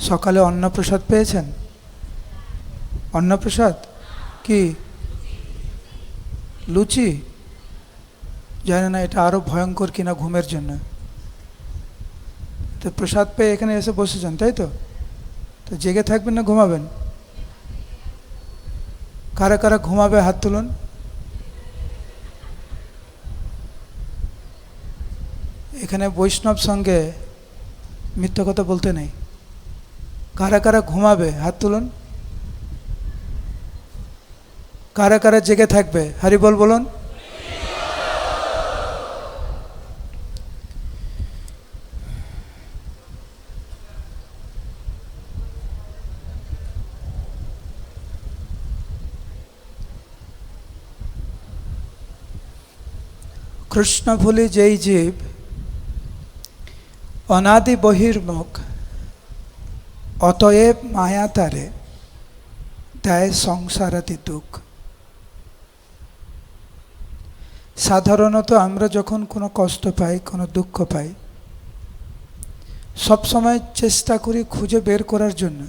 সকালে অন্নপ্রসাদ পেয়েছেন? অন্নপ্রসাদ কি? লুচি? জানি না এটা আরো ভয়ঙ্কর কিনা ঘুমের জন্য। তো প্রসাদ পেয়ে এখানে এসে বসেছেন, তাই তো? তো জেগে থাকবেন না ঘুমাবেন? কারা কারা ঘুমাবে হাত তুলুন। এখানে বৈষ্ণব সঙ্গে মিথ্যা কথা বলতে নেই। কারা কারা ঘুমাবে হাত তুলুন। কারা কারা জেগে থাকবে হরি বল বলুন। কৃষ্ণ ভুলি যেই জীব অনাদি বহির্মুখ, অতএব মায়া তারে দেয় সংসারাতি দুঃখ। সাধারণত আমরা যখন কোনো কষ্ট পাই, কোনো দুঃখ পাই, সবসময় চেষ্টা করি খুঁজে বের করার জন্য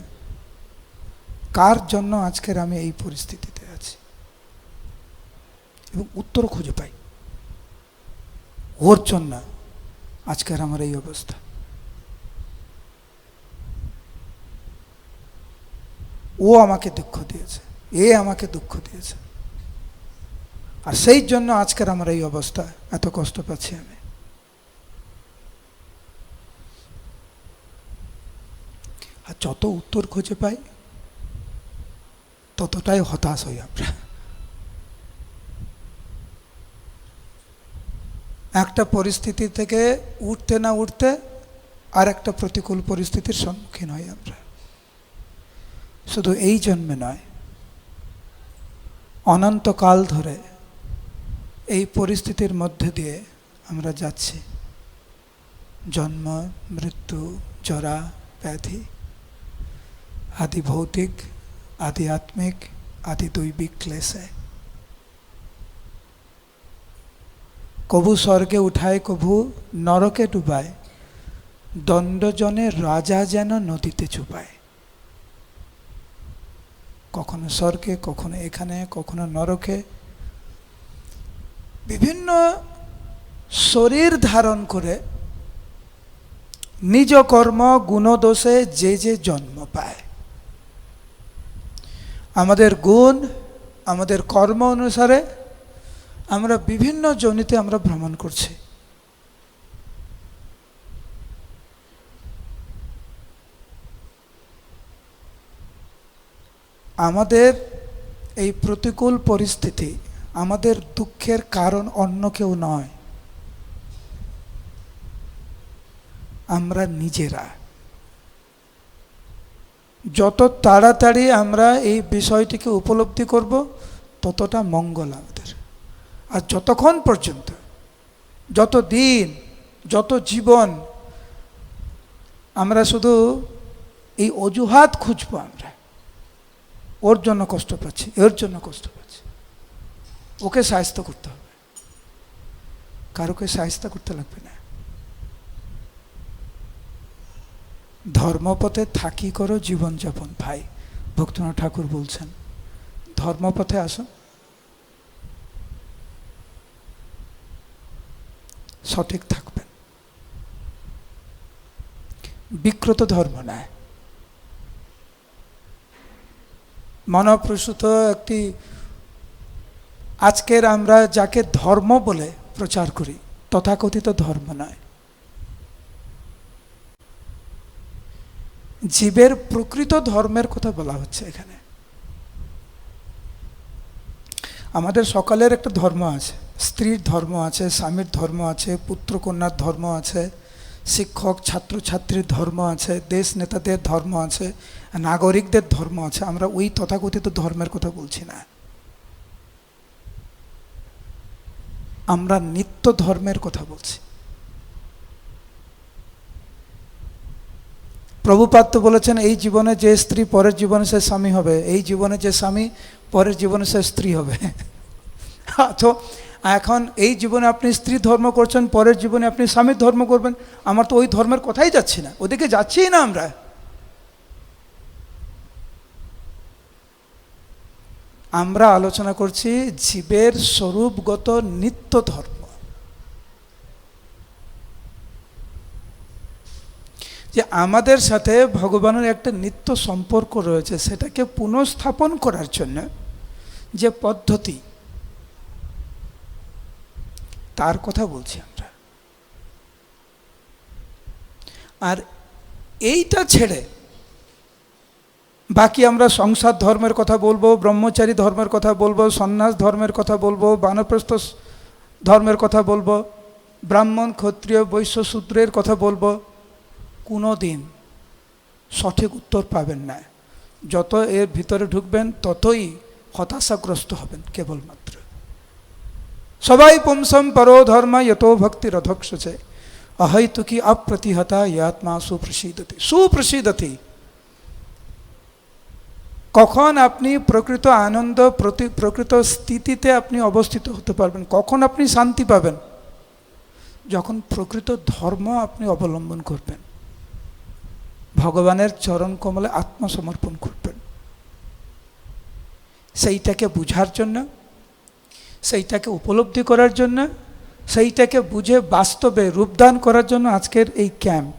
কার জন্য আজকের আমি এই পরিস্থিতিতে আছি, এবং উত্তর খুঁজে পাই ওর জন্য আজকের আমার এই অবস্থা। ও আমাকে দুঃখ দিয়েছে, এ আমাকে দুঃখ দিয়েছে, আর সেই জন্য আজকের আমার এই অবস্থা, এত কষ্ট পাচ্ছি আমি। আর যত উত্তর খুঁজে পাই ততটাই হতাশ হই আমরা। একটা পরিস্থিতি থেকে উঠতে না উঠতে আর একটা প্রতিকূল পরিস্থিতির সম্মুখীন হই আমরা। শুধু এই জন্মে নয়, অনন্তকাল ধরে এই পরিস্থিতির মধ্যে দিয়ে আমরা যাচ্ছি। জন্ম, মৃত্যু, জরা, ব্যাধি, আদি ভৌতিক, আদি আত্মিক, আদি দৈবিক ক্লেশে। কভু স্বর্গে উঠায়, কভু নরকে ডুবায়, দণ্ডজনে রাজা যেন নদীতে চুপায়। কখনো স্বর্গে, কখনো এখানে, কখনো নরকে, বিভিন্ন শরীর ধারণ করে নিজ কর্ম গুণদোষে যে যে জন্ম পায়। আমাদের গুণ, আমাদের কর্ম অনুসারে আমরা বিভিন্ন যোনিতে আমরা ভ্রমণ করছি। আমাদের এই প্রতিকূল পরিস্থিতি, আমাদের দুঃখের কারণ অন্য কেউ নয়, আমরা নিজেরা। যত তাড়াতাড়ি আমরা এই বিষয়টিকে উপলব্ধি করব ততটা মঙ্গল আমাদের। আর যতক্ষণ পর্যন্ত, যত দিন, যত জীবন আমরা শুধু এই অজুহাত খুঁজবো, আমরা ওর জন্য কষ্ট পাচ্ছি, এর জন্য কষ্ট পাচ্ছি, ওকে সাহায্য করতে হবে, কারোকে সাহায্য করতে লাগবে না। ধর্মপথে থাকি করো জীবনযাপন ভাই, ভক্তিনাথ ঠাকুর বলছেন। ধর্মপথে আসুন, সঠিক থাকবেন, বিকৃত ধর্ম নয়। মনপ্রসূত একটি, আজকের আমরা যাকে ধর্ম বলে প্রচার করি, তথাকথিত ধর্ম নয়, জীবের প্রকৃত ধর্মের কথা বলা হচ্ছে এখানে। আমাদের সকালের একটা ধর্ম আছে, স্ত্রীর ধর্ম আছে, স্বামীর ধর্ম আছে, পুত্র কন্যার ধর্ম আছে, শিক্ষক ছাত্রছাত্রীর ধর্ম আছে, দেশ নেতাদের ধর্ম আছে, নাগরিকদের ধর্ম আছে। আমরা ওই তথাকথিত ধর্মের কথা বলছি না, আমরা নিত্য ধর্মের কথা বলছি। প্রভুপাদ তো বলেছেন, এই জীবনে যে স্ত্রী পরের জীবনে সে স্বামী হবে, এই জীবনে যে স্বামী পরের জীবনে সে স্ত্রী হবে। তো এখন এই জীবনে আপনি স্ত্রী ধর্ম করছেন, পরের জীবনে আপনি স্বামীর ধর্ম করবেন। আমার তো ওই ধর্মের কথাই যাচ্ছি না, ওদিকে যাচ্ছিই না আমরা। আমরা আলোচনা করছি জীবের স্বরূপগত নিত্য ধর্ম, যে আমাদের সাথে ভগবানের একটা নিত্য সম্পর্ক রয়েছে, সেটাকে পুনঃস্থাপন করার জন্য যে পদ্ধতি, তার কথা বলছি আমরা। আর এইটা ছেড়ে বাকি আমরা সংসার ধর্মের কথা বলবো, ব্রহ্মচারী ধর্মের কথা বলবো, সন্ন্যাস ধর্মের কথা বলবো, বানপ্রস্থ ধর্মের কথা বলবো, ব্রাহ্মণ ক্ষত্রিয় বৈশ্য শূদ্রের কথা বলবো, কোনো দিন সঠিক উত্তর পাবেন না। যত এর ভিতরে ঢুকবেন ততই হতাশাগ্রস্ত হবেন কেবলমাত্র। সবাই পুংসম পরো ধর্ম যতো ভক্তির অধক্ষসে অহৈতুকি অপ্রতিহতা ইয়াত্মা সুপ্রসিদতি। সুপ্রসিদতি, কখন আপনি প্রকৃত আনন্দ, প্রকৃত স্থিতিতে আপনি অবস্থিত হতে পারবেন, কখন আপনি শান্তি পাবেন? যখন প্রকৃত ধর্ম আপনি অবলম্বন করবেন, ভগবানের চরণ কমলে আত্মসমর্পণ করবেন। সেইটাকে বুঝার জন্য, সেইটাকে উপলব্ধি করার জন্য, সেইটাকে বুঝে বাস্তবে রূপদান করার জন্য আজকের এই ক্যাম্প।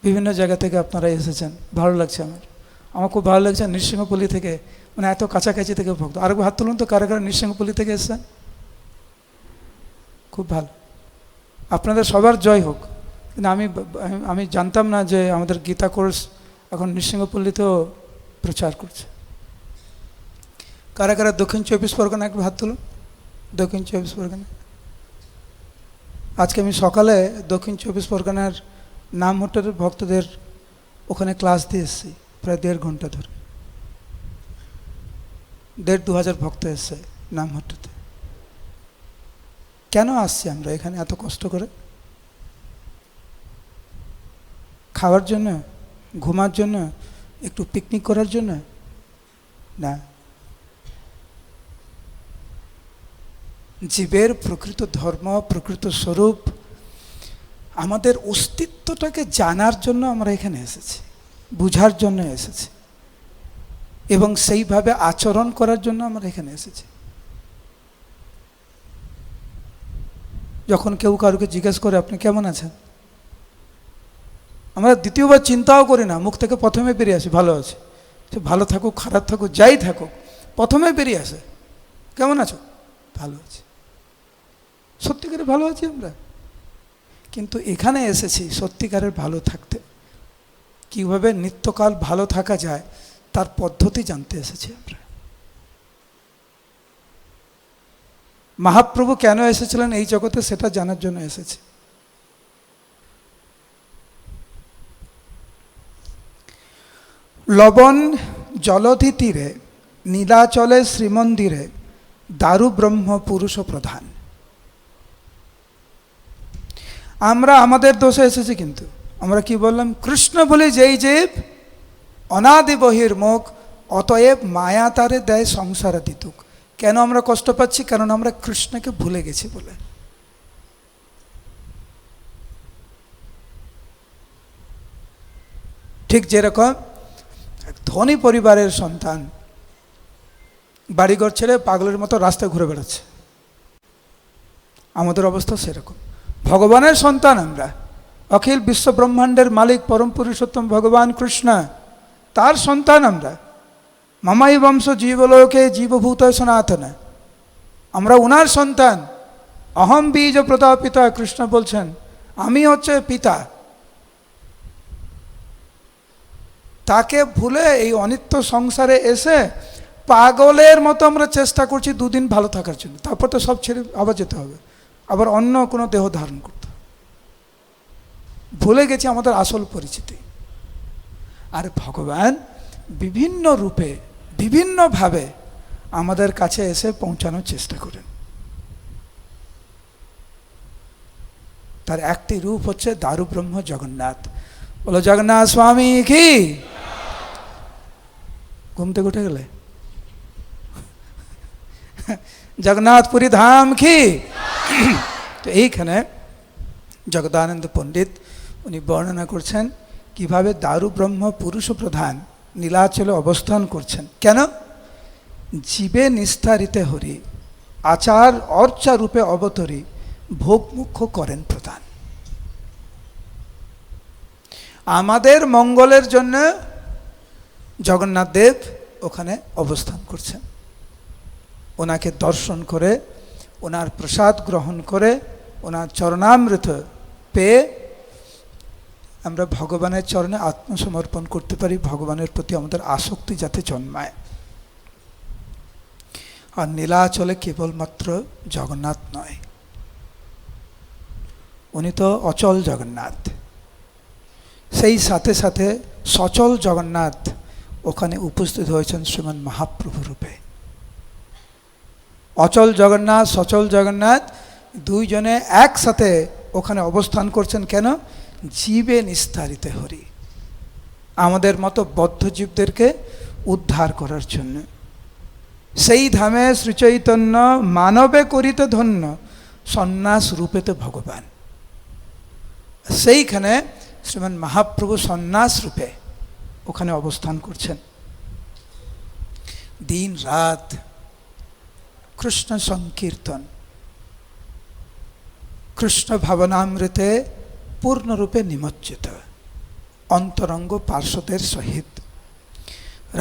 বিভিন্ন জায়গা থেকে আপনারা এসেছেন, ভালো লাগছে আমার খুব ভালো লাগছে। নৃসিংহপল্লী থেকে, মানে এত কাছাকাছি থেকে ভক্ত। আরেকবার হাত তুলুন তো, কারা কারা নৃসিংহপল্লী থেকে এসেছেন? খুব ভালো, আপনাদের সবার জয় হোক। কিন্তু আমি জানতাম না যে আমাদের গীতা কোর্স এখন নৃসিংহপল্লীতেও প্রচার করছে। কারা কারা দক্ষিণ 24 পরগনা, একটু হাত তুলুন। দক্ষিণ 24 পরগনা, আজকে আমি সকালে দক্ষিণ 24 পরগনার নামহট্টের ভক্তদের ওখানে ক্লাস দিয়ে এসেছি, প্রায় 1.5 ঘন্টা ধরে। 1,500-2,000 ভক্ত এসছে নামহট্টতে। কেন আসছি আমরা এখানে এত কষ্ট করে? খাওয়ার জন্য, ঘুমার জন্য, একটু পিকনিক করার জন্য না। জীবের প্রকৃত ধর্ম, প্রকৃত স্বরূপ, আমাদের অস্তিত্বটাকে জানার জন্য আমরা এখানে এসেছি, বুঝার জন্য এসেছি, এবং সেইভাবে আচরণ করার জন্য আমরা এখানে এসেছি। যখন কেউ কাউকে জিজ্ঞেস করে আপনি কেমন আছেন, আমরা দ্বিতীয়বার চিন্তাও করি না, মুখ থেকে প্রথমে বেরিয়ে আসে ভালো আছে। সে ভালো থাকুক খারাপ থাকুক যাই থাকুক, প্রথমে বেরিয়ে আসে কেমন আছো, ভালো আছি। সত্যিকারে ভালো আছি আমরা, কিন্তু এখানে এসেছি সত্যিকারের ভালো থাকতে। কীভাবে নিত্যকাল ভালো থাকা যায় তার পদ্ধতি জানতে এসেছি আমরা। মহাপ্রভু কেন এসেছিলেন এই জগতে সেটা জানার জন্য এসেছি। লবণ জলধি তীরে নীলাচলে শ্রীমন্দিরে দারু ব্রহ্ম পুরুষ প্রধান। আমরা আমাদের দোষে এসেছি, কিন্তু আমরা কি বললাম? কৃষ্ণ বলে যেই জীব অনাদি বহির্মুখ, অতএব মায়া তারে দেয় সংসার দিতুক। কেন আমরা কষ্ট পাচ্ছি? কারণ আমরা কৃষ্ণকে ভুলে গেছি বলে। ঠিক যেরকম ধনী পরিবারের সন্তান বাড়িঘর ছেড়ে পাগলের মতো রাস্তায় ঘুরে বেড়াচ্ছে, আমাদের অবস্থা সেরকম। ভগবানের সন্তান আমরা, অখিল বিশ্ব ব্রহ্মাণ্ডের মালিক পরম পুরুষোত্তম ভগবান কৃষ্ণ, তার সন্তান আমরা। মামাই বংশ জীবলোকে জীবভূত সনাতন, আমরা ওনার সন্তান। অহম বীজ প্রতাপিতা, কৃষ্ণ বলছেন আমি হচ্ছে পিতা। তাকে ভুলে এই অনিত্য সংসারে এসে পাগলের মতো আমরা চেষ্টা করছি 2 দিন ভালো থাকার জন্য, তারপর তো সব ছেড়ে আবার যেতে হবে, আবার অন্য কোনো দেহ ধারণ করতে। ভুলে গেছি আমাদের আসল পরিচিতি। আর ভগবান বিভিন্ন রূপে বিভিন্নভাবে আমাদের কাছে এসে পৌঁছানোর চেষ্টা করেন। তার একটি রূপ হচ্ছে দারু ব্রহ্ম জগন্নাথ। বলো জগন্নাথ স্বামী কি। ঘুম থেকে উঠে গেলে? জগন্নাথপুরী ধাম কি। তো এইখানে জগদানন্দ পণ্ডিত উনি বর্ণনা করছেন কিভাবে দারু ব্রহ্ম পুরুষ প্রধান নীলাচলে অবস্থান করছেন। কেন? জীবে নিস্তারিতে হরি, আচার অর্চা রূপে অবতরী, ভোগ মুখ্য করেন প্রদান। আমাদের মঙ্গলের জন্য জগন্নাথ দেব ওখানে অবস্থান করছেন। ওনাকে দর্শন করে, ওনার প্রসাদ গ্রহণ করে, ওনার চরণামৃত পেয়ে আমরা ভগবানের চরণে আত্মসমর্পণ করতে পারি, ভগবানের প্রতি আমাদের আসক্তি যাতে জন্মায়। আর নীলাচলে কেবলমাত্র জগন্নাথ নয়, উনি তো অচল জগন্নাথ, সেই সাথে সাথে সচল জগন্নাথ ওখানে উপস্থিত হয়েছেন শ্রীমান মহাপ্রভু রূপে। অচল জগন্নাথ, সচল জগন্নাথ দুইজনে একসাথে ওখানে অবস্থান করছেন। কেন? জীবে নিস্তারিতে হরি, আমাদের মতো বদ্ধজীবদেরকে উদ্ধার করার জন্য। সেই ধামে শ্রীচৈতন্য মানবে করিতে ধন্য, সন্ন্যাস রূপেতে ভগবান। সেইখানে শ্রীমান মহাপ্রভু সন্ন্যাস রূপে ওখানে অবস্থান করছেন। দিন রাত কৃষ্ণ সংকীর্তন, কৃষ্ণ ভাবনামৃতে পূর্ণরূপে নিমজ্জিত, অন্তরঙ্গ পার্শ্বদের সহিত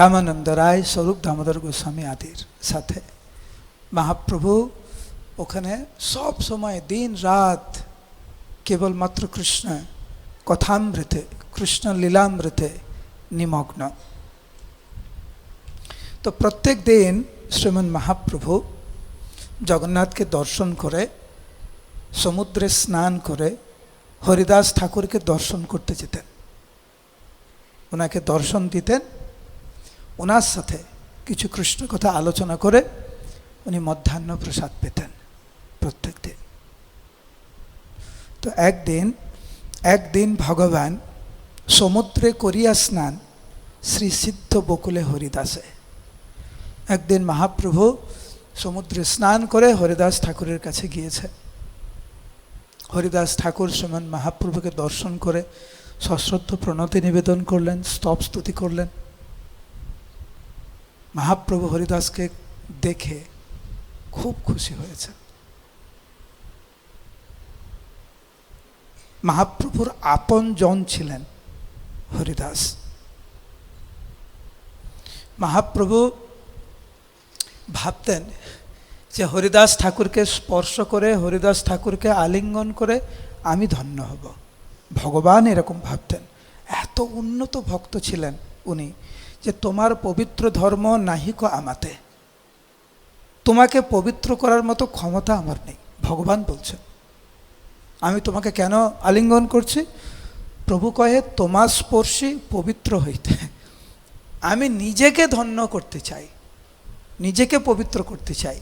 রামানন্দ রায়, স্বরূপ দামোদর গোস্বামী আদির সাথে মহাপ্রভু ওখানে সব সময় দিন রাত কেবলমাত্র কৃষ্ণ কথামৃতে, কৃষ্ণ লীলামৃতে নিমগ্ন। তো প্রত্যেক দিন শ্রীমান মহাপ্রভু জগন্নাথকে দর্শন করে, সমুদ্রে স্নান করে হরিদাস ঠাকুরকে দর্শন করতে যেতেন, ওনাকে দর্শন দিতেন, ওনার সাথে কিছু কৃষ্ণ কথা আলোচনা করে উনি মধ্যাহ্ন প্রসাদ পেতেন প্রত্যেক দিন। তো একদিন ভগবান সমুদ্রে করিয়া স্নান শ্রী সিদ্ধ বকুলে হরিদাসে। একদিন মহাপ্রভু সমুদ্রে স্নান করে হরিদাস ঠাকুরের কাছে গিয়েছে। হরিদাস ঠাকুর শ্রীমান মহাপ্রভুকে দর্শন করে সশ্রদ্ধ প্রণতি নিবেদন করলেন, স্তব স্তুতি করলেন। মহাপ্রভু হরিদাসকে দেখে খুব খুশি হয়েছে। মহাপ্রভুর আপন জন ছিলেন হরিদাস। মহাপ্রভু ভাবতেন যে হরিদাস ঠাকুরকে স্পর্শ করে, হরিদাস ঠাকুরকে আলিঙ্গন করে আমি ধন্য হব। ভগবান এরকম ভাবতেন। এত উন্নত ভক্ত ছিলেন উনি যে তোমার পবিত্র ধর্ম নাহিক আমাতে, তোমাকে পবিত্র করার মতো ক্ষমতা আমার নেই। ভগবান বলছেন আমি তোমাকে কেন আলিঙ্গন করছি? প্রভু কহে তোমার স্পর্শী পবিত্র হইতে। আমি নিজেকে ধন্য করতে চাই, নিজেকে পবিত্র করতে চাই,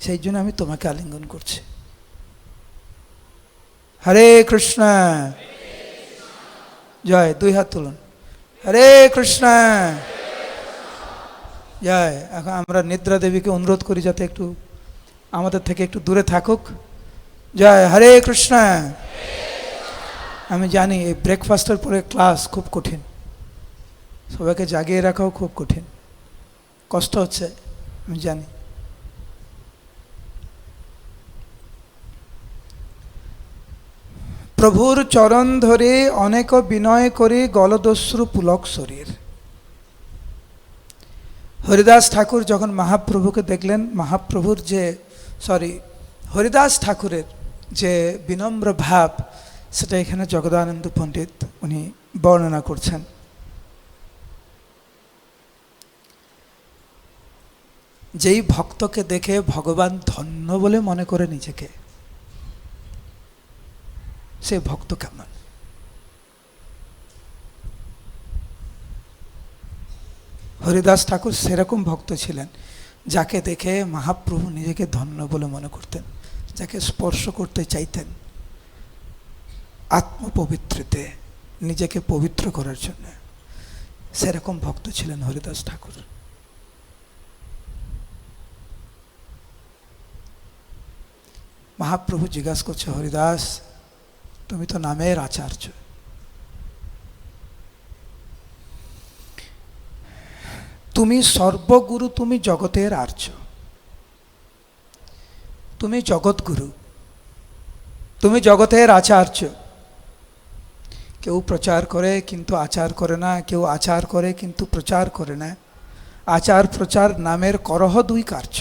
সেই জন্য আমি তোমাকে আলিঙ্গন করছি। হরে কৃষ্ণ, জয়, দুই হাত তুলুন, হরে কৃষ্ণ জয়। এখন আমরা নিদ্রা দেবীকে অনুরোধ করি যাতে একটু আমাদের থেকে একটু দূরে থাকুক। জয়, হরে কৃষ্ণ। আমি জানি এই ব্রেকফাস্টের পরে ক্লাস খুব কঠিন, সবাইকে জাগিয়ে রাখাও খুব কঠিন, কষ্ট হচ্ছে আমি জানি। প্রভুর চরণ ধরে অনেক বিনয় করে গলদস্রু পুলক শরীর। হরিদাস ঠাকুর যখন মহাপ্রভুকে দেখলেন, মহাপ্রভুর হরিদাস ঠাকুরের যে বিনম্র ভাব, সেটা এখানে জগদানন্দ পণ্ডিত উনি বর্ণনা করছেন। যেই ভক্তকে দেখে ভগবান ধন্য বলে মনে করে নিজেকে, সে ভক্ত কেমন? হরিদাস ঠাকুর সেরকম ভক্ত ছিলেন, যাকে দেখে মহাপ্রভু নিজেকে ধন্য বলে মনে করতেন, যাকে স্পর্শ করতে চাইতেন আত্মপবিত্রতে, নিজেকে পবিত্র করার জন্য। সেরকম ভক্ত ছিলেন হরিদাস ঠাকুর। মহাপ্রভু জিজ্ঞাসা করছে, হরিদাস তুমি তো নামের আচার্য, তুমি সর্বগুরু, তুমি জগতের আর্য, তুমি জগৎগুরু, তুমি জগতের আচার্য। কেউ প্রচার করে কিন্তু আচার করে না, কেউ আচার করে কিন্তু প্রচার করে না। আচার প্রচার নামের করহ দুই কার্য।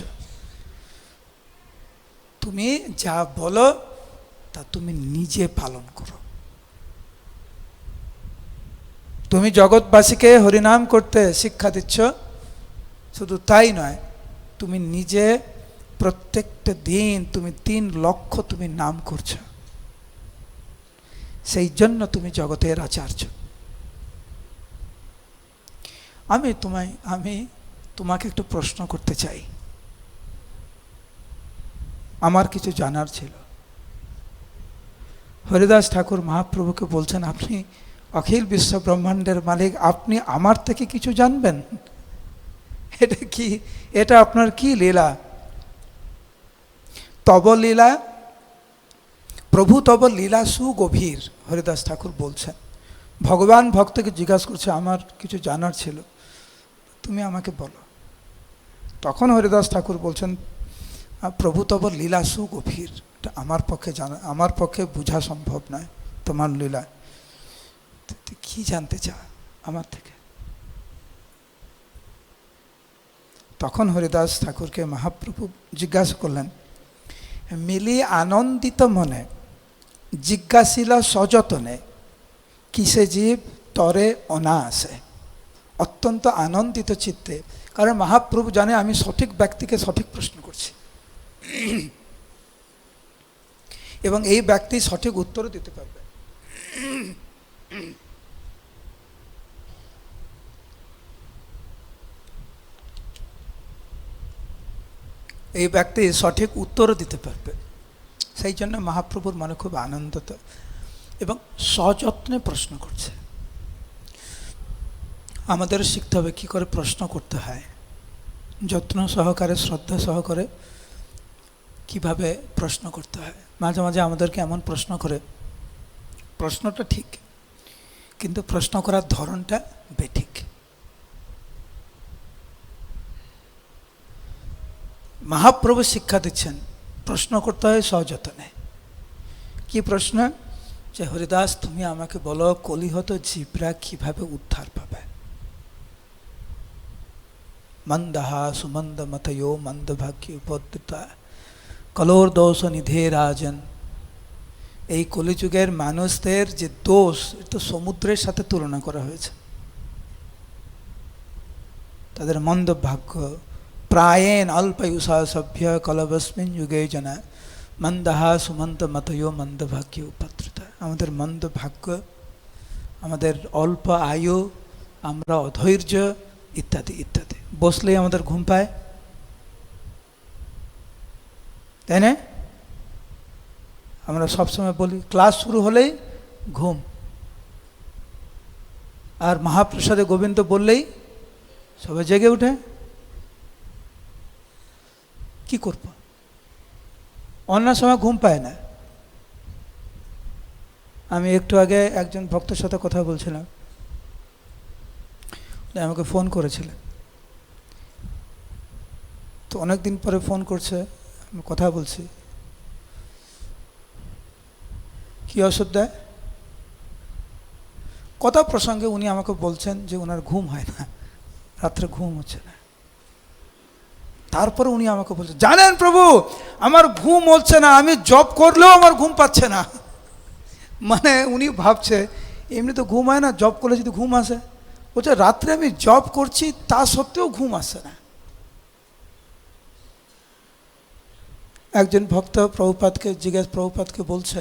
তুমি যা বলো তা তুমি নিজে পালন করো। তুমি জগৎবাসীকে হরিনাম করতে শিক্ষা দিচ্ছ, শুধু তাই নয়, তুমি নিজে প্রত্যেকটা দিন তুমি 3 লক্ষ তুমি নাম করছো। সেই জন্য তুমি জগতের আচার্য। আমি তোমাকে একটু প্রশ্ন করতে চাই। আমার কিছু জানার ছিল। হরিদাস ঠাকুর মহাপ্রভুকে বলছেন, আপনি অখিল বিশ্ব ব্রহ্মাণ্ডের মালিক, আপনি আমার থেকে কিছু জানবেন? এটা কি, এটা আপনার কি লীলা? তব লীলা প্রভু, তব লীলা সুগভীর। হরিদাস ঠাকুর বলছেন, ভগবান ভক্তকে জিজ্ঞাসা করছে, আমার কিছু জানার ছিল, তুমি আমাকে বলো। তখন হরিদাস ঠাকুর বলছেন, প্রভু তব লীলা সুগভীর, এটা আমার পক্ষে বোঝা সম্ভব নয় তোমার লীলা। কি জানতে চাও আমার থেকে? তখন হরিদাস ঠাকুরকে মহাপ্রভু জিজ্ঞাসা করলেন, মিলি আনন্দিত মনে জিজ্ঞাসিল সযতনে, কিসে জীব তরে অনায়াসে। অত্যন্ত আনন্দিত চিত্তে, কারণ মহাপ্রভু জানে আমি সঠিক ব্যক্তিকে সঠিক প্রশ্ন করছি এবং এই ব্যক্তি সঠিক উত্তরও দিতে পারবে। এই ব্যক্তি সঠিক উত্তরও দিতে পারবে। সেই জন্য মহাপ্রভুর মনে খুব আনন্দিত এবং সযত্নে প্রশ্ন করছে। আমাদের শিখতে হবে কী করে প্রশ্ন করতে হয়, যত্ন সহকারে, শ্রদ্ধা সহকারে কিভাবে প্রশ্ন করতে হয়। মাঝে মাঝে আমাদেরকে এমন প্রশ্ন করে, প্রশ্নটা ঠিক কিন্তু প্রশ্ন করার ধরনটা বেঠিক। মহাপ্রভু শিক্ষা দিচ্ছেন প্রশ্ন করতে হয় সযত্নে। কি প্রশ্ন? যে হরিদাস, তুমি আমাকে বলো, কলিহত জীবরা কিভাবে উদ্ধার পাবে? মন্দহা সুমন্দ মতয়ো মন্দভাগ্য উপদ্রুতা কলোর দোষ নিধে রাজন। এই কলিযুগের মানুষদের যে দোষ, এটা সমুদ্রের সাথে তুলনা করা হয়েছে। তাদের মন্দ ভাগ্য, প্রায়েণ অল্পয়ুষা সভ্য কলবস্মিন যুগে জনা মন্দহা সুমন্ত মতয়ো মন্দভাগ্য উপদ্রুতা। আমাদের মন্দ ভাগ্য, আমাদের অল্প আয়ু, আমরা অধৈর্য ইত্যাদি ইত্যাদি। বসলেই আমাদের ঘুম পায়, তাই না? আমরা সবসময় বলি ক্লাস শুরু হলেই ঘুম, আর মহাপ্রসাদে গোবিন্দ বললেই সবাই জেগে ওঠে। কি করব? অন্য সময় ঘুম পায় না। আমি একটু আগে একজন ভক্তের সাথে কথা বলছিলাম, আমাকে ফোন করেছিলেন। তো অনেক দিন পরে ফোন করছে, আমি কথা বলছি। কি ওষুধ দেয়? কথা প্রসঙ্গে উনি আমাকে বলছেন যে ওনার ঘুম হয় না, রাত্রে ঘুম হচ্ছে না। তারপরে উনি আমাকে বলছেন, জানেন প্রভু, আমার ঘুম হচ্ছে না, আমি জব করলেও আমার ঘুম পাচ্ছে না। মানে উনি ভাবছে এমনি তো ঘুম হয় না, জব করলে যদি ঘুম আসে। বলছে রাত্রে আমি জব করছি তা সত্ত্বেও ঘুম আসে না। একজন ভক্ত প্রভুপাদকে প্রভুপাদকে বলছে,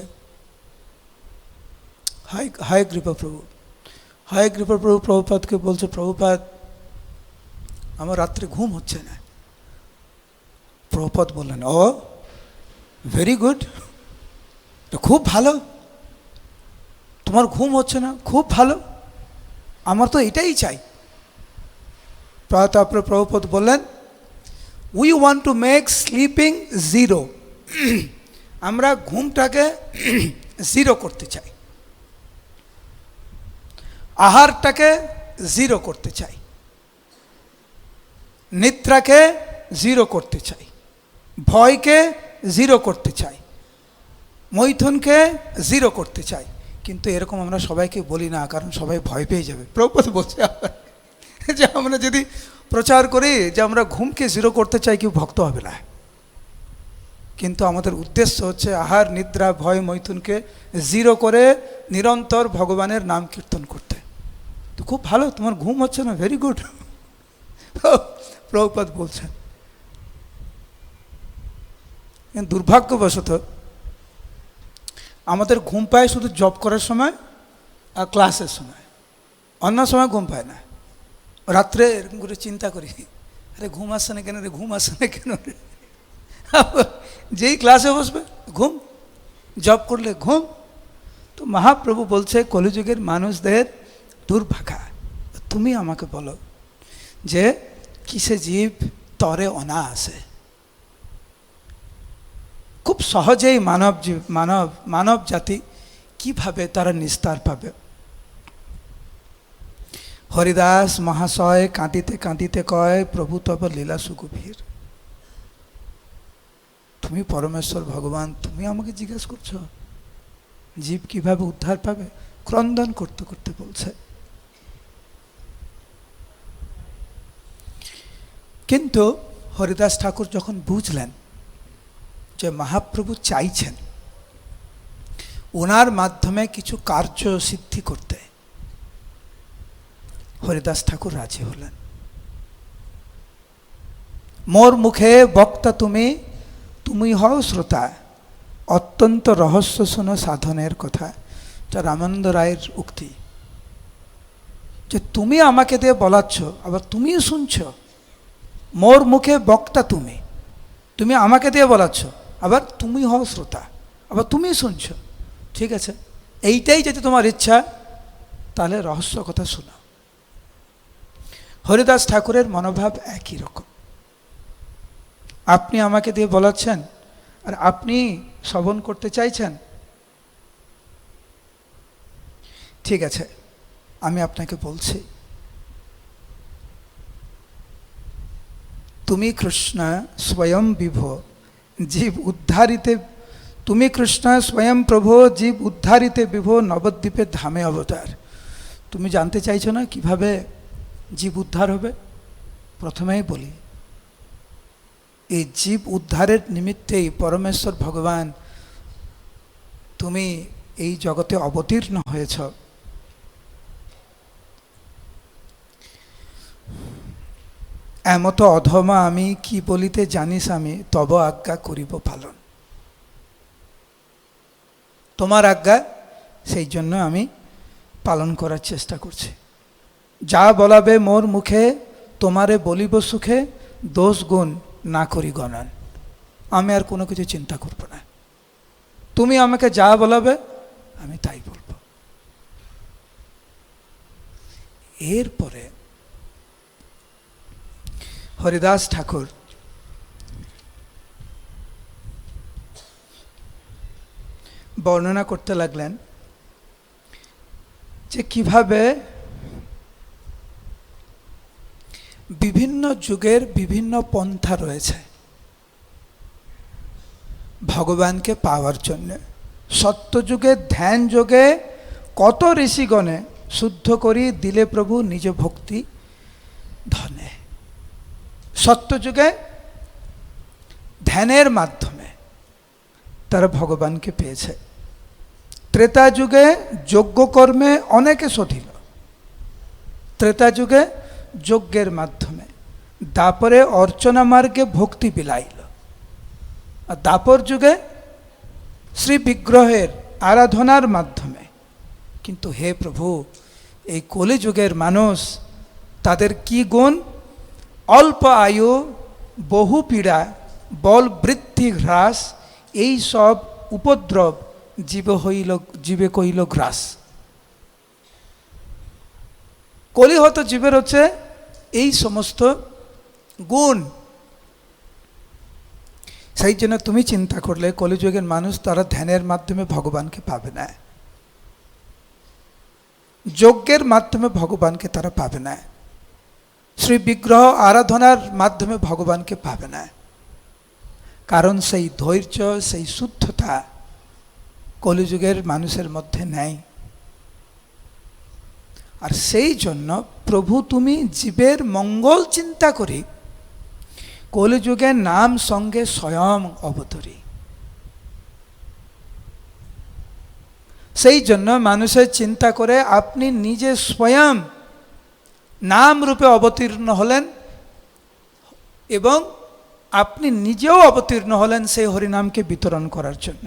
হায় কৃপা প্রভু, হায় কৃপা প্রভু। প্রভুপাদকে বলছে, প্রভুপাদ আমার রাত্রে ঘুম হচ্ছে না। প্রভুপাদ বললেন, ও ভেরি গুড, খুব ভালো, তোমার ঘুম হচ্ছে না, খুব ভালো, আমার তো এটাই চাই। তারপরে প্রভুপাদ বললেন, we want to make sleeping zero. আমরা ঘুমটাকে জিরো করতে চাই, আহারটাকে জিরো করতে চাই। নিদ্রাকে জিরো করতে চাই, ভয়কে জিরো করতে চাই, মৈথুনকে জিরো করতে চাই। কিন্তু এরকম আমরা সবাইকে বলি না, কারণ সবাই ভয় পেয়ে যাবে। প্রভুপাদ বলছে যে আমরা যদি প্রচার করি যে আমরা ঘুমকে জিরো করতে চাই, কেউ ভক্ত হবে না। কিন্তু আমাদের উদ্দেশ্য হচ্ছে আহার, নিদ্রা, ভয়, মৈথুনকে জিরো করে নিরন্তর ভগবানের নাম কীর্তন করতে। তো খুব ভালো, তোমার ঘুম হচ্ছে না, ভেরি গুড। প্রভুপাদ বলছেন। দুর্ভাগ্যবশত আমাদের ঘুম পায় শুধু জব করার সময় আর ক্লাসের সময়, অন্য সময় ঘুম পায় না। রাত্রে এরকম করে চিন্তা করি, আরে ঘুম আসছে না কেন রে, ঘুম আসছে না কেন রে। যেই ক্লাসে বসবে ঘুম, জব করলে ঘুম। তো মহাপ্রভু বলছে কলিযুগের মানুষদের দুর্ভাগা। তুমি আমাকে বলো যে কিসে জীব তরে অনায়াসে, খুব সহজেই মানব জাতি কিভাবে তারা নিস্তার পাবে। হরিদাস মহাশয় কাঁদিতে কাঁদিতে কয়, প্রভু তব লীলা সুগভীর। তুমি পরমেশ্বর ভগবান, তুমি আমাকে জিজ্ঞেস করছো জীব কিভাবে উদ্ধার পাবে? ক্রন্দন করতে করতে বলছে। কিন্তু হরিদাস ঠাকুর যখন বুঝলেন যে মহাপ্রভু চাইছেন ওনার মাধ্যমে কিছু কার্য সিদ্ধি করতে, হরিদাস ঠাকুর রাজি হলেন। মোর মুখে বক্তা তুমি, তুমি হও শ্রোতা, অত্যন্ত রহস্য শোনো সাধনের কথা। এটা রামানন্দ রায়ের উক্তি, যে তুমি আমাকে দিয়ে বলাচ্ছ, আবার তুমিও শুনছ। মোর মুখে বক্তা তুমি, তুমি আমাকে দিয়ে বলাচ্ছ, আবার তুমি হও শ্রোতা, আবার তুমি শুনছ। ঠিক আছে, এইটাই যদি তোমার ইচ্ছা, তাহলে রহস্য কথা শোনো। হরিদাস ঠাকুরের মনোভাব একই রকম। আপনি আমাকে দিয়ে বলাচ্ছেন আর আপনি শ্রবণ করতে চাইছেন, ঠিক আছে, আমি আপনাকে বলছি, তুমি কৃষ্ণ স্বয়ং বিভো জীব উদ্ধারিতে, তুমি কৃষ্ণ স্বয়ং প্রভো জীব উদ্ধারিতে বিভো নবদ্বীপের ধামে অবতার। তুমি জানতে চাইছো না কিভাবে জীব উদ্ধার হবে? প্রথমেই বলি, এই জীব উদ্ধারের নিমিত্তেই পরমেশ্বর ভগবান তুমি এই জগতে অবতীর্ণ হয়েছ। এমত অধমা আমি কি বলিতে জানিস, আমি তব আজ্ঞা করিব পালন। তোমার আজ্ঞা, সেই জন্য আমি পালন করার চেষ্টা করছি। যা বলাবে মোর মুখে, তোমারে বলিব সুখে, দোষ গুণ না করি গণন। আমি আর কোনো কিছু চিন্তা করব না, তুমি আমাকে যা বলাবে আমি তাই বলবো। এরপরে হরিদাস ঠাকুর বর্ণনা করতে লাগলেন যে কিভাবে বিভিন্ন যুগের বিভিন্ন পন্থা রয়েছে ভগবানকে পাওয়ার জন্য। সত্যযুগে ধ্যান যোগে কত ঋষিগণে শুদ্ধ করি দিলে প্রভু নিজ ভক্তি ধনে। সত্যযুগে ধ্যানের মাধ্যমে তারা ভগবানকে পেয়েছে। ত্রেতা যুগে যজ্ঞ কর্মে অনেকে শোধিল, ত্রেতা যুগে যজ্ঞের মাধ্যমে। দাপরে অর্চনা মার্গে ভক্তি বিলাইল। আর দাপর যুগে শ্রী বিগ্রহের আরাধনার মাধ্যমে। কিন্তু হে প্রভু, এই কলিযুগের মানুষ, তাদের কি গুণ? অল্প আয়ু, বহু পীড়া, বল বৃদ্ধি হ্রাস, এই সব উপদ্রব জীবে কইল গ্রাস। কলিহত জীবের হচ্ছে এই সমস্ত গুণ। সেই জন্য তুমি চিন্তা করলে কলিযুগের মানুষ তারা ধ্যানের মাধ্যমে ভগবানকে পাবে না, যজ্ঞের মাধ্যমে ভগবানকে তারা পাবে না। শ্রী বিগ্রহ আরাধনার মাধ্যমে ভগবানকে পাবে না, কারণ সেই ধৈর্য, সেই শুদ্ধতা কলিযুগের মানুষের মধ্যে নেই। আর সেই জন্য প্রভু তুমি জীবের মঙ্গল চিন্তা করি কলিযুগের নাম সঙ্গে স্বয়ং অবতরী। সেই জন্য মানুষের চিন্তা করে আপনি নিজে স্বয়ং নাম রূপে অবতীর্ণ হলেন এবং আপনি নিজেও অবতীর্ণ হলেন সেই হরিনামকে বিতরণ করার জন্য।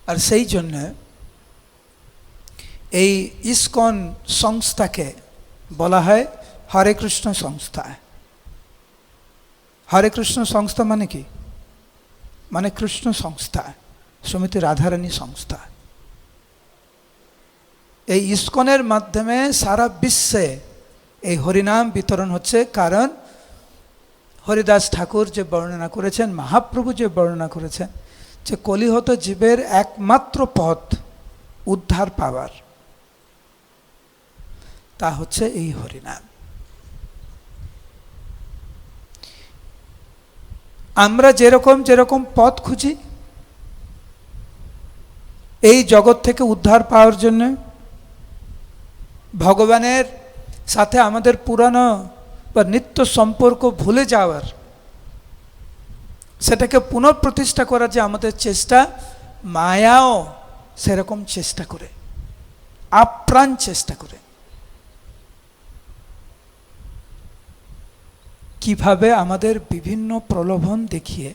আর সেই জন্য এই ইসকন সংস্থাকে বলা হয় হরে কৃষ্ণ সংস্থা। হরে কৃষ্ণ সংস্থা মানে কি? মানে কৃষ্ণ সংস্থা, শ্রীমতী রাধারানী সংস্থা। এই ইসকনের মাধ্যমে সারা বিশ্বে এই হরিনাম বিতরণ হচ্ছে, কারণ হরিদাস ঠাকুর যে বর্ণনা করেছেন, মহাপ্রভু যে বর্ণনা করেছেন যে কলিহত জীবের একমাত্র পথ উদ্ধার পাওয়ার, তা হচ্ছে এই হরিনাম। আমরা যেরকম যেরকম পথ খুঁজি এই জগৎ থেকে উদ্ধার পাওয়ার জন্য, ভগবানের সাথে আমাদের পুরানো বা নিত্য সম্পর্ক ভুলে যাওয়ার, সেটাকে পুনঃপ্রতিষ্ঠা করার যে আমাদের চেষ্টা, মায়াও সেরকম চেষ্টা করে, আপ্রাণ চেষ্টা করে। কিভাবে আমাদের বিভিন্ন প্রলোভন দেখিয়ে,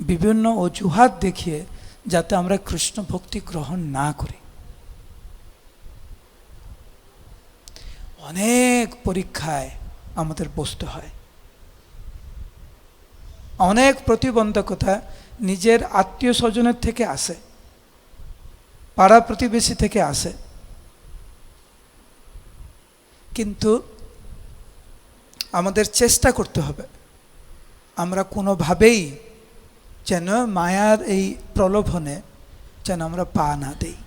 বিভিন্ন অজুহাত দেখিয়ে যাতে আমরা কৃষ্ণ ভক্তি গ্রহণ না করি। অনেক পরীক্ষায় আমাদের বসতে হয়, অনেক প্রতিবন্ধকতা নিজের আত্মীয় স্বজনের থেকে আসে, পাড়া প্রতিবেশী থেকে আসে, কিন্তু আমাদের চেষ্টা করতে হবে আমরা কোনোভাবেই যেন মায়ার এই প্রলোভনে যেন আমরা পা না দেই।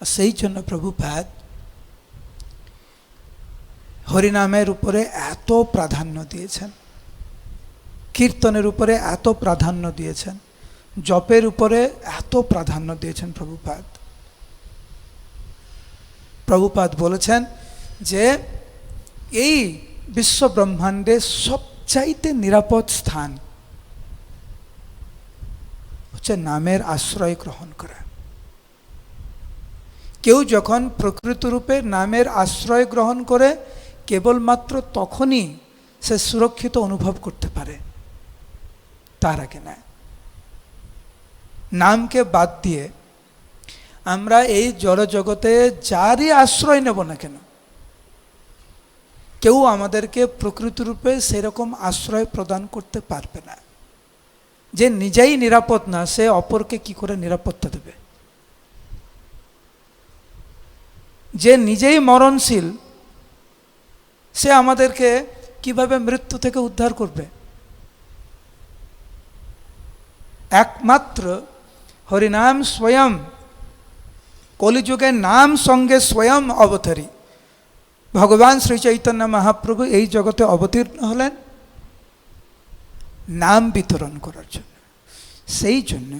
আর সেই জন্য প্রভুপাদ হরিনামের উপরে এত প্রাধান্য দিয়েছেন, কীর্তনের উপরে এত প্রাধান্য দিয়েছেন, জপের উপরে এত প্রাধান্য দিয়েছেন প্রভুপাদ। প্রভুপাদ বলেছেন যে এই বিশ্ব ব্রহ্মাণ্ডে সবচাইতে নিরাপদ স্থান হচ্ছে নামের আশ্রয় গ্রহণ করা। কেউ যখন প্রকৃত রূপে নামের আশ্রয় গ্রহণ করে কেবলমাত্র তখনই সে সুরক্ষিত অনুভব করতে পারে, তার আগে না। নামকে বাদ দিয়ে আমরা এই জড়জগতে যারই আশ্রয় নেব না কেন, কেউ আমাদেরকে প্রকৃত রূপে সেরকম আশ্রয় প্রদান করতে পারবে না। যে নিজেই নিরাপদ না, সে অপরকে কি করে নিরাপত্তা দেবে? যে নিজেই মরণশীল, সে আমাদেরকে কিভাবে মৃত্যু থেকে উদ্ধার করবে? একমাত্র হরিনাম স্বয়ং, কলিযুগে নাম সঙ্গে স্বয়ং অবতারী ভগবান শ্রী চৈতন্য মহাপ্রভু এই জগতে অবতীর্ণ হলেন নাম বিতরণ করার জন্য। সেই জন্য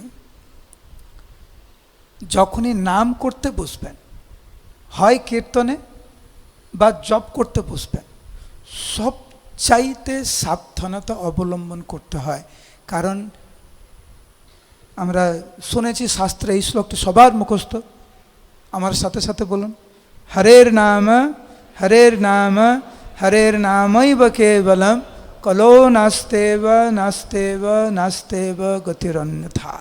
যখনই নাম করতে বসবেন, হয় কীর্তনে বা জপ করতে বসবেন, সবচাইতে সাবধানতা অবলম্বন করতে হয়। কারণ আমরা শুনেছি শাস্ত্রে, এই শ্লোকটি সবার মুখস্থ, আমার সাথে সাথে বলুন, হরের নাম হরের নাম হরের নামৈব কেবলম কলো নাস্তেব নাস্তেব নাস্তেব গতিরন্যথা।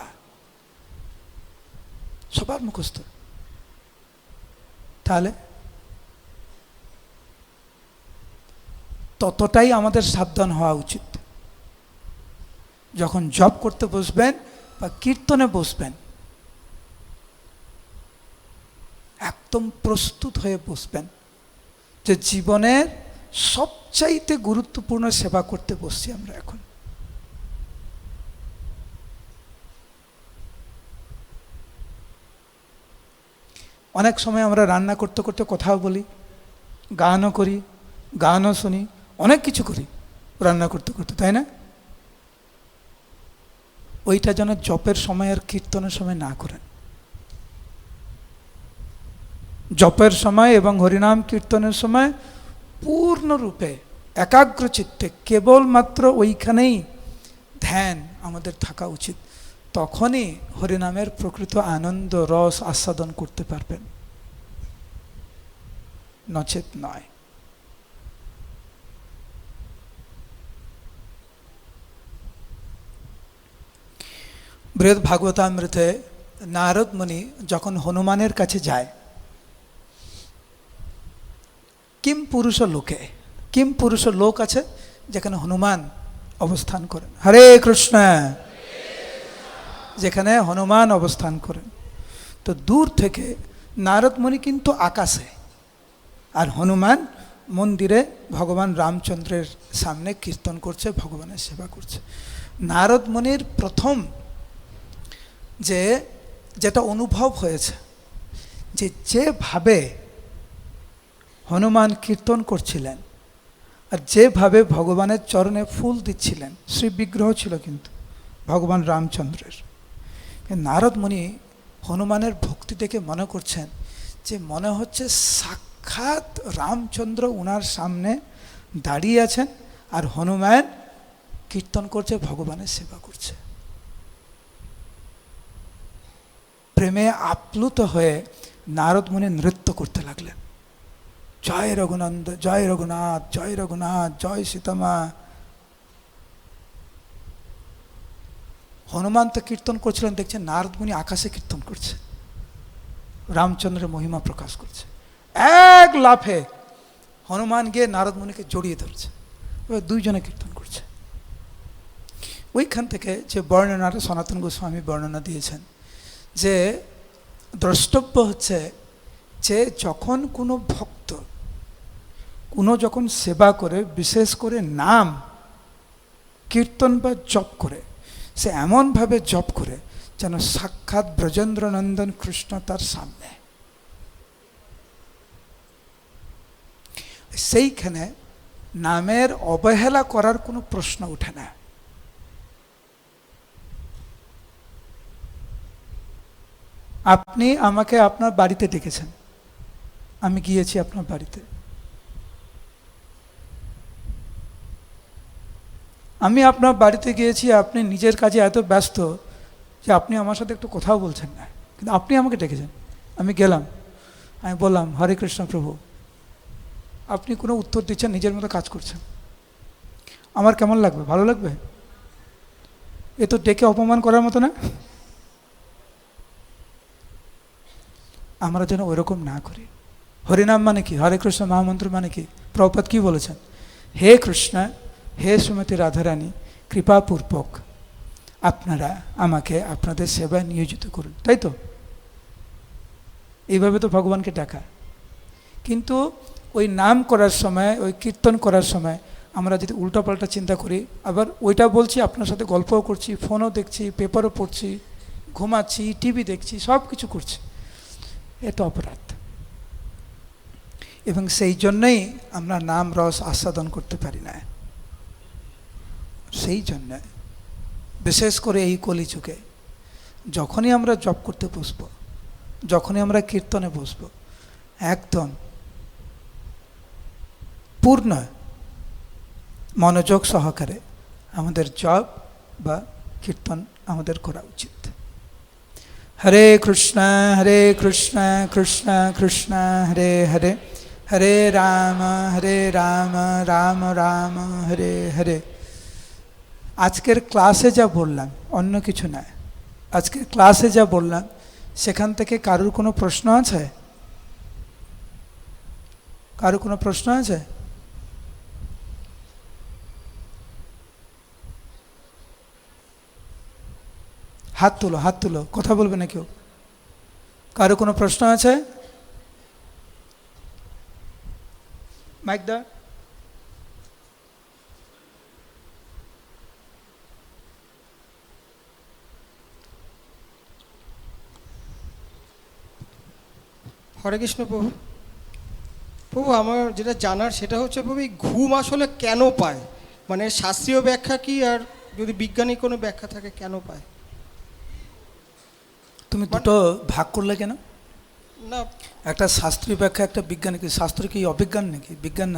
সবার মুখস্থ। তাহলে ততটাই আমাদের সাবধান হওয়া উচিত। যখন জপ করতে বসবেন বা কীর্তনে বসবেন, একদম প্রস্তুত হয়ে বসবেন যে জীবনের সবচাইতে গুরুত্বপূর্ণ সেবা করতে বসছি আমরা এখন। অনেক সময় আমরা রান্না করতে করতে কথাও বলি, গানও করি, গানও শুনি, অনেক কিছু করি রান্না করতে করতে, তাই না? ওইটা যেন জপের সময় আর কীর্তনের সময় না করেন। জপের সময় এবং হরিনাম কীর্তনের সময় পূর্ণরূপে একাগ্র চিত্তে কেবলমাত্র ওইখানেই ধ্যান আমাদের থাকা উচিত। তখনই হরিনামের প্রকৃত আনন্দ রস আস্বাদন করতে পারবেন, নচেত নয়। বৃহৎ ভাগবতামৃতে নারদ মুনি যখন হনুমানের কাছে যায়, কিম পুরুষ লোকে, কিম পুরুষ লোক আছে যেখানে হনুমান অবস্থান করেন। হরে কৃষ্ণ। যেখানে হনুমান অবস্থান করেন, তো দূর থেকে নারদ মুনি কিন্তু আকাশে, আর হনুমান মন্দিরে ভগবান রামচন্দ্রের সামনে কীর্তন করছে, ভগবানের সেবা করছে। নারদ মুনির প্রথম যেটা অনুভব হয়েছে, যেভাবে হনুমান কীর্তন করছিলেন আর যেভাবে ভগবানের চরণে ফুল দিচ্ছিলেন, শ্রী বিগ্রহ ছিল কিন্তু ভগবান রামচন্দ্রের, নারদ মুনি হনুমানের ভক্তি দেখে মনে করছেন যে মনে হচ্ছে সাক্ষাৎ রামচন্দ্র ওনার সামনে দাঁড়িয়ে আছেন আর হনুমান কীর্তন করছে, ভগবানের সেবা করছে। প্রেমে আপ্লুত হয়ে নারদ মুনি নৃত্য করতে লাগলেন, জয় রঘুনন্দ, জয় রঘুনাথ, জয় রঘুনাথ, জয় সীতামা। হনুমান তো কীর্তন করছিলেন, দেখছেন নারদ মুনি আকাশে কীর্তন করছে, রামচন্দ্রের মহিমা প্রকাশ করছে। এক লাফে হনুমান গিয়ে নারদ মুনিকে জড়িয়ে ধরছে, এবার দুইজনে কীর্তন করছে। ওইখান থেকে যে বর্ণনাটা সনাতন গোস্বামী বর্ণনা দিয়েছেন, যে দ্রষ্টব্য হচ্ছে যে যখন কোনো ভক্ত যখন সেবা করে, বিশেষ করে নাম কীর্তন বা জপ করে, সে এমনভাবে জপ করে যেন সাক্ষাৎ ব্রজেন্দ্র নন্দন কৃষ্ণ তার সামনে। সেইখানে নামের অবহেলা করার কোনো প্রশ্ন ওঠে না। আপনি আমাকে আপনার বাড়িতে ডেকেছেন, আমি গিয়েছি আপনার বাড়িতে, আমি আপনার বাড়িতে গিয়েছি, আপনি নিজের কাজে এত ব্যস্ত যে আপনি আমার সাথে একটু কথাও বলছেন না, কিন্তু আপনি আমাকে ডেকেছেন, আমি গেলাম, আমি বললাম হরে কৃষ্ণ প্রভু, আপনি কোনো উত্তর দিচ্ছেন, নিজের মতো কাজ করছেন, আমার কেমন লাগবে? ভালো লাগবে? এ তো ডেকে অপমান করার মতো না। আমরা যেন ওইরকম না করি। হরিনাম মানে কি? হরে কৃষ্ণ মহামন্ত্র মানে কি? প্রভুপাদ কি বলেছেন? হে কৃষ্ণ, হে শ্রীমতী রাধারানী, কৃপাপূর্বক আপনারা আমাকে আপনাদের সেবায় নিয়োজিত করুন, তাই তো? এইভাবে তো ভগবানকে ডাকা। কিন্তু ওই নাম করার সময়, ওই কীর্তন করার সময় আমরা যদি উল্টাপাল্টা চিন্তা করি, আবার ওইটা বলছি, আপনার সাথে গল্পও করছি, ফোনও দেখছি, পেপারও পড়ছি, ঘুমাচ্ছি, টিভি দেখছি, সব কিছু করছি, এ তো অপরাধ। এবং সেই জন্যই আমরা নাম রস আস্বাদন করতে পারি না। সেই জন্য বিশেষ করে এই কলিযুগে যখনই আমরা জপ করতে বসবো, যখনই আমরা কীর্তনে বসবো, একদম পূর্ণ মনোযোগ সহকারে আমাদের জপ বা কীর্তন আমাদের করা উচিত। হরে কৃষ্ণ কৃষ্ণ কৃষ্ণ হরে হরে, হরে রাম রাম রাম হরে হরে। আজকের ক্লাসে যা বললাম অন্য কিছু নয়, আজকের ক্লাসে যা বললাম সেখান থেকে কারোর কোনো প্রশ্ন আছে? কারোর কোনো প্রশ্ন আছে? হাত তুলো, হাত তুলো, কথা বলবে না কেউ। কারো কোনো প্রশ্ন আছে? মাইক দা। হরে কৃষ্ণ প্রভু। প্রভু আমার যেটা জানার সেটা হচ্ছে প্রভু, এই ঘুম আসলে কেন পায়, মানে শাস্ত্রীয় ব্যাখ্যা কি, আর যদি বৈজ্ঞানিক কোনো ব্যাখ্যা থাকে কেন পায়? তুমি দুটো ভাগ করলে কেন? না, একটা শাস্ত্রীয় ব্যাখ্যা, একটা বিজ্ঞানিক। শাস্ত্র কি অবিজ্ঞান নাকি? বিজ্ঞান না